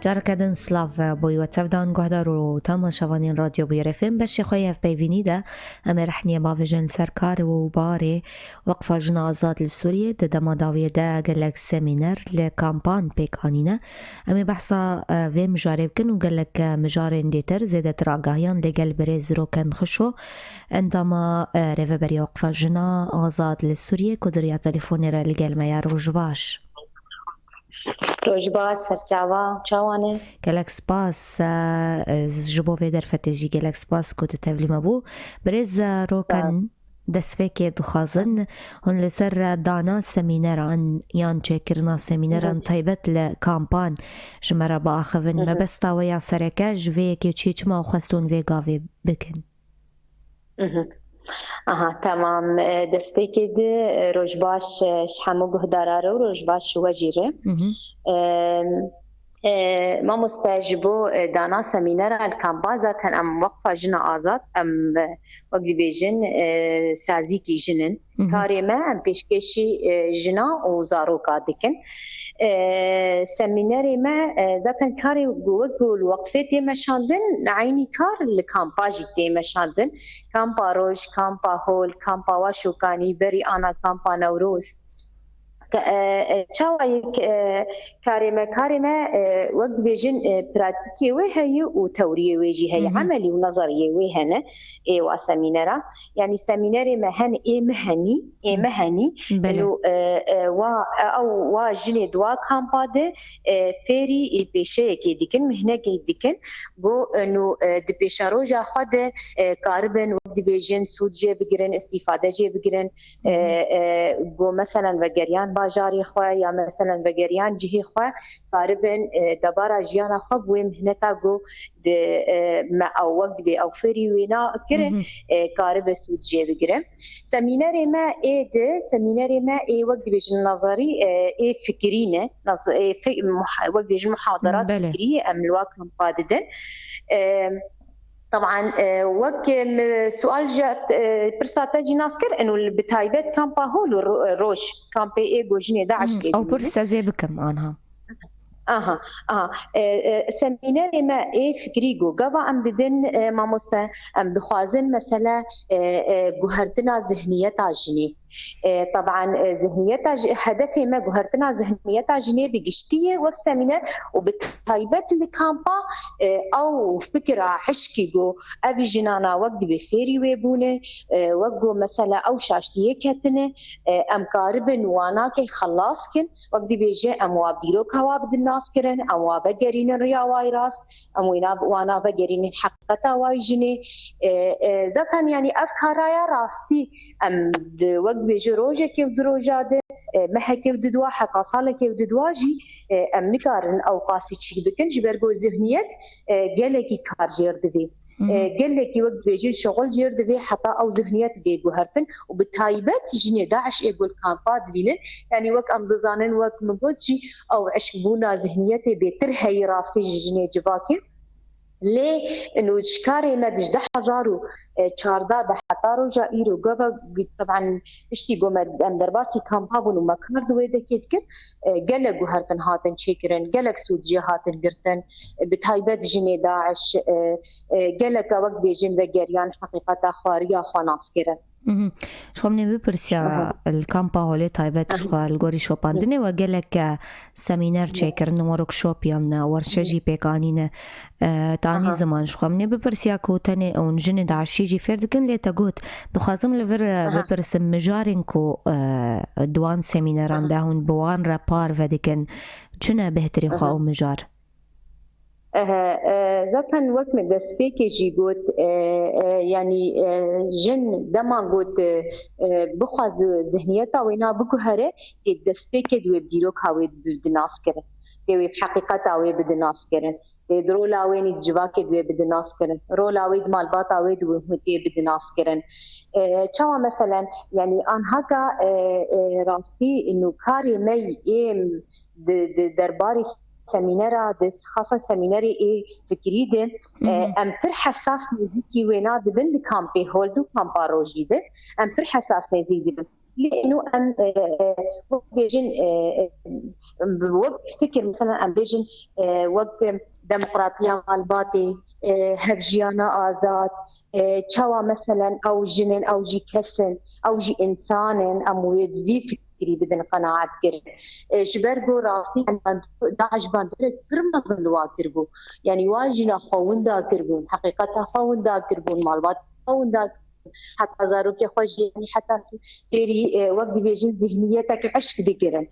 جاركدن سلاف بوي وتفدان قهدارو تاما شوانين راديو بيرفين بشي خويا في بيفينيدا أمي رحني بافجن سركار وباري وقفة جنازات لسوريا دا مداوية دا قالك سيمينار لكامبان بيكانينا أمي بحصا في مجارب كن وقالك مجارين ديتر زيدة راقايان لقل بريز رو كان خشو عندما ريفا بري وقفة جنازات لسوريا كدريا تليفوني را لقل ما يروج باش روجباس سرچاوا چاوانه گلک سپاس جبو ویدر فتجی گلک سپاس کود تبلی مبو برز روکن دسفه دخازن هن لسر دانا سمینران یان چکرنا سمینران طیبت لکامپان جمرا با آخوین مبستا و یا سرکه جوه که چیچ ما خستون ویگاوی بکن تمام دسته که ده روجباش شحمو گهداراره و روجباش وجیره ما مستجبو دانا سمینر الکامپان ذاتن ام وقفه جن آزاد ام وقتی بیجن سازی کی جنن کاری ما ام پیشکشی جنا و زاروکا دکن سمینر ما ذاتن کاری گول وقفه تی مشاندن عینی کار الکامپاج تی مشاندن کامپا روش کامپا هول کامپا واشوکانی بری آنا کامپا نوروز چاوای كارمة وقت بيجن براتيكي وهي وتوريه ويجي هي عملي ونظري وهنا وسمينرا يعني سمينري مهن مهني لو او واجني دوا كامباد فيري بيشي كي ديكن مهنه كي ديكن جو انه د بيشاروجا خد كاربن وقت بيجن سود جي بگرن استفاده جي بگرن جو مثلا وگريان باجاری خواه یا مثلا وگریان جهی خواه قاربن دبارا جیانا خواه بوی مهنتا گو ما او وقت بی او فری وینا کرن قارب سود جه بگرم سمینر ما ده سمینر ما وقت بیجن نظری فکرینه وقت بیجن محاضرات فکریه املواك مقاددن طبعا وك سؤال جات برساتا جي ناسكر انه بتايبت كامبا هول روش كامبي ايجو جني داعش كي او برسا زي بكم عنها سميناري ما فكريجو قضا ام ددن ما مستا ام دخوازن مثلا جوهرتنا ذهنية جني طبعا ذهنية هدفي ما جوهرتنا ذهنية جني بجشتية وسمينار وبتايبت الكامبا او فكرة عشكي جو ابي جنانا وقت بفيري ويبونه وقو مثلا او شاشتيه كتنه ام قاربن واناكي خلاصكن وقت بيجي ام وابديرو كواب الناس كرن ام وابجرين الرياواي راس ام وانا بجرين الحقيقه واي جني ذاتن يعني افكاريا راستي ام وقت بيجي روجك ودروجاده محكي وددوا حتى صالك وددواجي ام نكارن او قاسي تشي بكن جبرجو ذهنيات قالكي كار جيردبي قالكي وقت بيجي شغل جيردبي حتى او ذهنيات بيجوهرتن وبتايبات جني داعش يقول كامبات بيلن يعني وقت ام ضزانن وقت مقولشي او عشبونا ذهنيتي بيتر هي راسي جني جواكي ليه انه شكاري ما دجده حجارو چاردا ده حتارو جائرو قبا طبعا اشتي قوم ام درباسي كامبابون ومكار دويده كيتكت قلق هرتن هاتن شكرن قلق سود جهاتن قرتن بتايبت جني داعش قلق وقت بيجن وقريان حقيقة خواريا خاناس كرن شو مني بپرسیا الکامپا هولی تایبت شو الگوری شوپاندنه و گلک سمینر چکر نمورک شوپیان ورشه جی پیکانینه تانی زمان شو مني بپرسیا کو تنه اون جن دعشی جی فردکن لیتا گوت دخوازم لور بپرسم مجارن کو دوان سمینران دهون بوان را پار ودکن چنه بهترین خواه مجار ذاتاً وقت من دسبيكي جي قوت يعني جن دما قوت بخواز ذهنيتا وينا بكهره دي دسبيكي دوي بديروك هاوي بدناس كرن دوي بحقيقة هاوي بدناس كرن دي درولا ويني دجواكي دوي بدناس كرن رولا ويد مالباتا ويد وهدي بدناس كرن شاوا مثلا يعني ان هكا راستي انه كاري مي ايم درباري سمينارا دس خاصة سميناري فكري ده ام پر حساس نزيكي وينا دبن كامبي هولدو كامبا روجي ده ام پر حساس نزيكي لانه ام بيجن بوقت فكر مثلا ام بيجن وقت ديمقراطيه مالباتي هفجيانا آزاد تشوا مثلا او جنن او جي كسن او جي انسان ام ويد في فكري بدن قناعات كر جبرجو راسي ان داعش باندر كرمز الواكربو يعني واجنا خون ذاكربو حقيقه خون ذاكربو مالبات خون ذاك حتى زاروك خوش يعني حتى فيري وقت بيجن ذهنيتك عشق ذكرن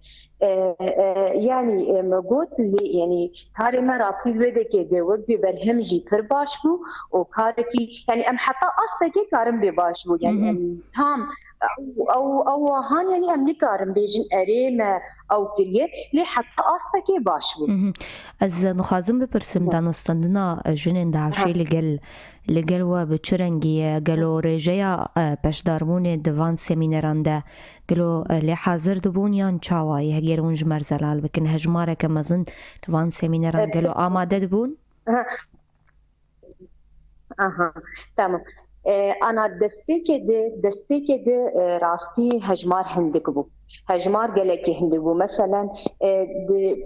يعني موجود اللي يعني كاري ما راسي بده كده وقت ببرهمجي كرباشبو وكاركي يعني ام حتى اصلا كارم بباشبو يعني تام او هان يعني ام نكارم بيجن اريما او كريه لي حتى اصلا باشبو از نخازم بپرسم دانستندنا جنین داعشی لگل و بچرنگی گلو رجیا پشداربون دوان سمینران ده گلو لی حاضر دبون یان چاوای هگیر اونج مرزلال بکن هجماره که مزن دوان سمینران گلو آماده دبون؟ تمام انا دسپیک ده راستی هجمار هندک بو هجمار گلکی هندک بو مثلا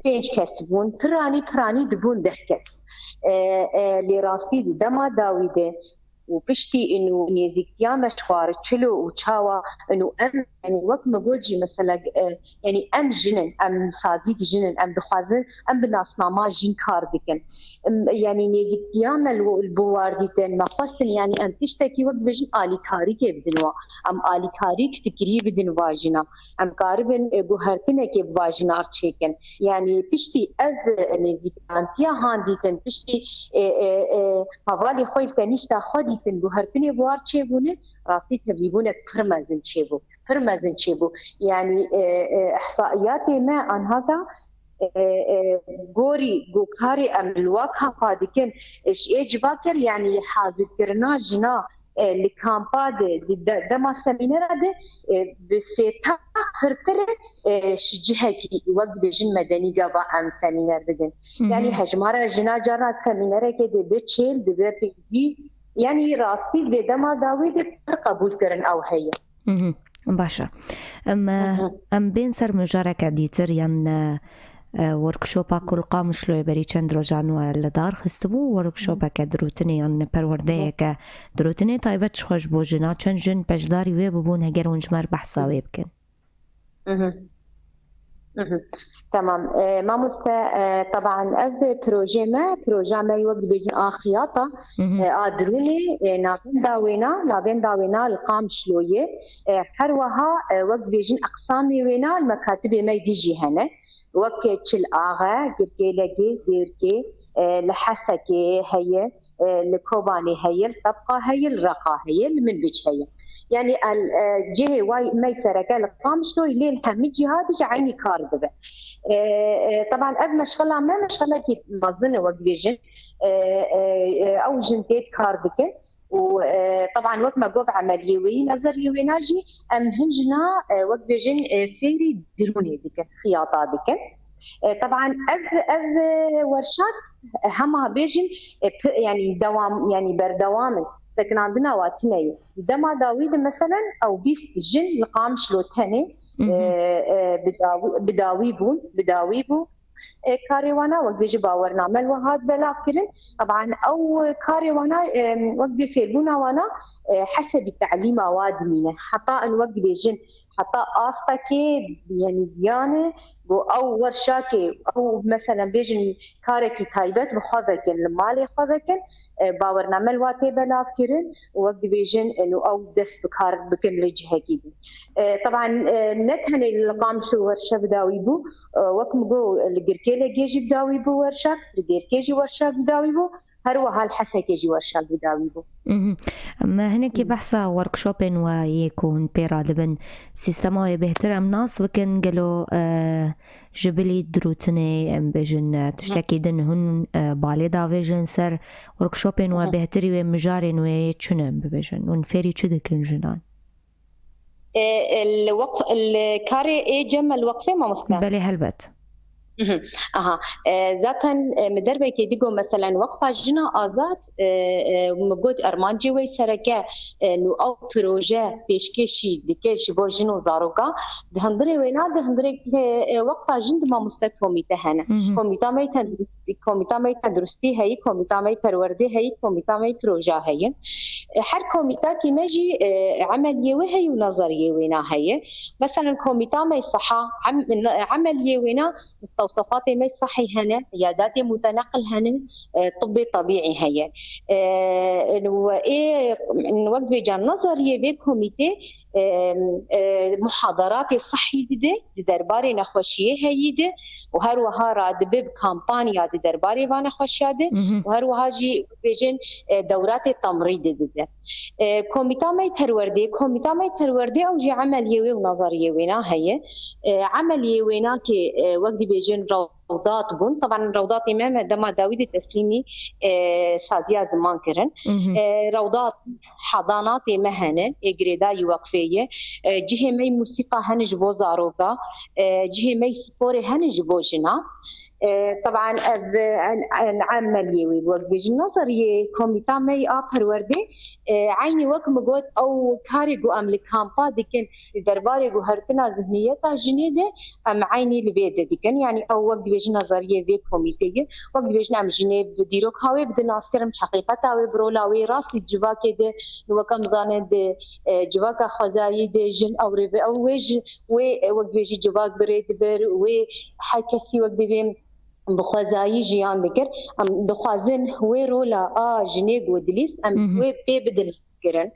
پنج کس بون پرانی دبون 10 کس لراستی دما داویده وبشتي انه نيزيكتيا مشوار تشلو وتشاوا انه ام يعني وقت ما قلتي مثلا يعني ام جنن ام سازيك جنن ام دخوازن ام بناسنا ما جين كاردكن يعني نيزيكتيا مال البوارديتن ما قصن يعني ام تشتكي وقت بجن الي كاري كي بدنوا ام الي كاري فكري بدن واجنا ام قاربن جوهرتنا كي واجنا ارتشيكن يعني بشتي اذ نيزيكتيا هانديتن بشتي حوالي خويل تنيشتا خدي تنجوهرتني بوار تشيبونه راسي تبليبونه برمزن تشيبو يعني احصائياتي ما عن هذا جوري جوكاري ام الواقع قادكن ايش باكر يعني حاضر كرنا جنا لكامباد دما سمينرا ده بسيتا خرتر شجهكي وقت بجن مدني قبا ام سمينر بدن يعني هجمارا جنا جارات سمينرا كده بتشيل ده بيجي يعني راستي بدما داوي قبول كرن او هي باشا ام بين سر مجاركة ديتر ين ورکشوپا کل قامش لوی بری چند روزانو لدار خستبو ورکشوپا که دروتنی ین پرورده که دروتنی تایبت خوش بوجنا چند جن پجداری وی ببون هگر اونجمر بحثا وی بکن تمام ما مستا طبعا اف بروجي ما يوقت بيجن اخياطه ادروني نابين داوينا القام شلويه حروها وقت بيجن اقسامي وينا المكاتب ما يديجي هنا وقت تشل اغا قركي لقي ديركي لحسكي هي الكوباني هي الطبقه هي الرقه هي من بيج هي يعني الجهه واي ميسره قال قام شلوي ليل همجي هذا عيني كاردبه طبعا اب مشغله ما مشغله كي مظن وقت بيجن او جنتيت كاردكه وطبعا وقت ما قوف عمليوي نظري ويناجي ام هنجنا وقت بيجن فيري دروني ديك خياطه ديك طبعا اذ ورشات هما بيجن يعني دوام يعني بردوام سكن عندنا واتنيو دما داويد مثلا او بيست جن لقام شلو تاني بداويبون كاريوانا وقت بيجي باورنا مل وهاد بلاف كرن طبعا او كاريوانا وقت بيفيلونا وانا حسب التعليم وادمينه حتى الوقت بيجن حتى آستاكي يعني ديانة أو ورشاكي أو مثلا بيجن كاركي تايبت بخذكن المالي خذكن باورنا ملواتي بلاف كرن ووقت بيجن إنه أو دس بكار بكن لجهة كده طبعا نتهن اللقام شو ورشة بداويبو وقت مجو الجركيلة جيجي بداويبو ورشة الجركيجي ورشة بداويبو هروها الحسا كيجي ورشة بداويبو ما هناك بحثا وركشوبين ويكون بيرا دبن سيستماي بهتر ام ناس وكن قالوا جبلي دروتني ام بيجن تشتكي دن هن بالي دافيجن سر وركشوبين وبهتري ومجارين ويتشنم ببيجن ونفيري تشدكن جنان الوقف الكاري ايه جمع الوقفه ما مسلم بلي هلبت مهم. اها ذاتا مدربه كيديجو مثلا وقفه جنا ازات مجود ارمانجي وي سركه نو او بروجه بيشكشي ديكش بو جنو زاروكا دهندري وينا دهندري وقفه جند ما مستكوميته هنا كوميتا مي تندرستي هي كوميتا مي پروردي هي كوميتا مي بروجه هي هر كوميتا كي ماجي عمليه وهي ونظريه وينا هي مثلا كوميتا مي صحه عمليه وينا مستوصفات مي صحي هنا عيادات متنقل هنا طبي طبيعي هي وقت بيجان نظريه في كوميتي محاضرات صحي دي درباري نخوشيه هي دي وهر وها راد بب كامبانيا دي درباري وانا خوشاده وهر وها جي بيجن دورات التمريض دي كوميتا مي پروردي او جي عمليه ونظريه وينا هي عمليه وينا كي وقت بيجن روضات بون طبعا روضات امام دما داوود التسليمي سازيا زمان كرن روضات حضانات مهنه اجريدا يوقفيه جهه مي موسيقى هنج بو زاروكا جهه مي سبور هنج بو جنا طبعا از عمليه وقت بيجي نظريه كوميتا مي پروردي عيني وقت مقود او كاريغو ام لكامبا ديكن درباري جو هرتنا ذهنيتا جنيده ام عيني لبيده ديكن يعني او وقت بيجي نظريه في كوميتيه وقت بيجي نعم جنيب ديرو كاوي بدنا اسكرم حقيقتا وي برولاوي راسي جواكي دي وكم زانه دي جواكا خزاي دي جن او ريفي او ويج وقت بيجي جواك بريد بر وي حكسي وقت بيم بخوازایی جیان دکر ام دخوازن وی رولا جنیگ و دلیس ام وی پی بدل کرن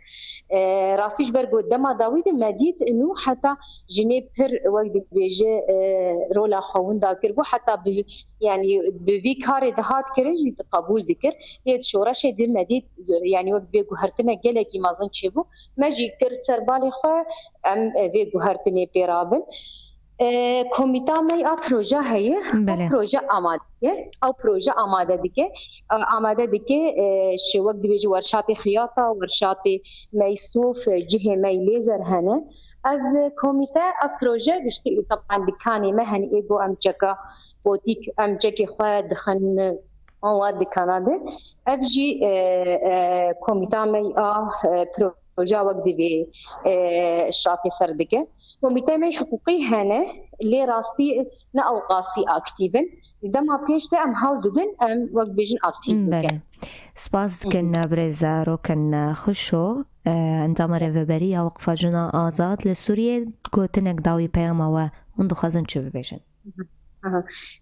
راستیش برگو دما داوید مدید انو حتی جنیب پر وقت بیجه رولا خوون دا کر بو حتی يعني بفي كاري دهات كرنج قبول ذكر يد شورش دي مديد يعني وقت بيجو هرتنا جلكي ما ظن شبو ما جي كر سربالي خو ام بيجو هرتني بيرابن كوميتا مي پروژه هي پروژه آماده دیگه شو وقت بيجي ورشات خياطه ورشات ميسوف جهه مي ليزر هنا از كوميتا پروژه بشتي طبعا دكاني مهن ايجو امجكا بوتيك امجكي خو دخن مواد كندا ابجي كوميتا مي پروژه وقت بي اشرافي سردكه كوميتا مي حقوقي هنا اللي راستي نا اوقاسي اكتيفن دما بيشته ام هاو ددن ام وقت بيجن اكتيف سپاس کن برزا رو کن خوشو اندام رفبریا وقفه جنا آزاد لسوریه گوتنک داوی پیام و اندو خازن چه ببیشن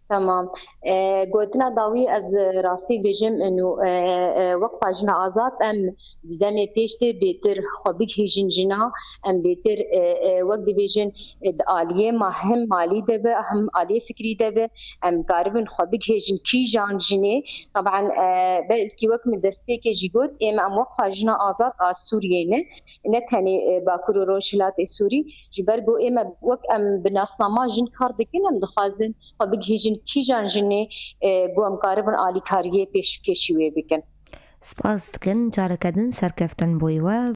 تمام قلتنا ضوي از راسي بجم انه وقفه جنا آزاد ام دمي بيشتي بيتر خبيك هيجن جنا ام بيتر وقت بيجن آلية مهم مالي دبه اهم آلية فكري دبه ام قاربن خبيك هيجن كي جان جني طبعا بلكي وقت من دسبيك جيقود ام وقفه جنا آزاد سوريين نتاني باكرو روشلات سوري جبرگو ام وقت ام بناسنامه جن كاردكين ام دخازن خبيك هيجن كي جان جني گوام کاربن آلی کاریه پیش کشیوه بکن. سپاس کن جارکدن سرکفتن بویوه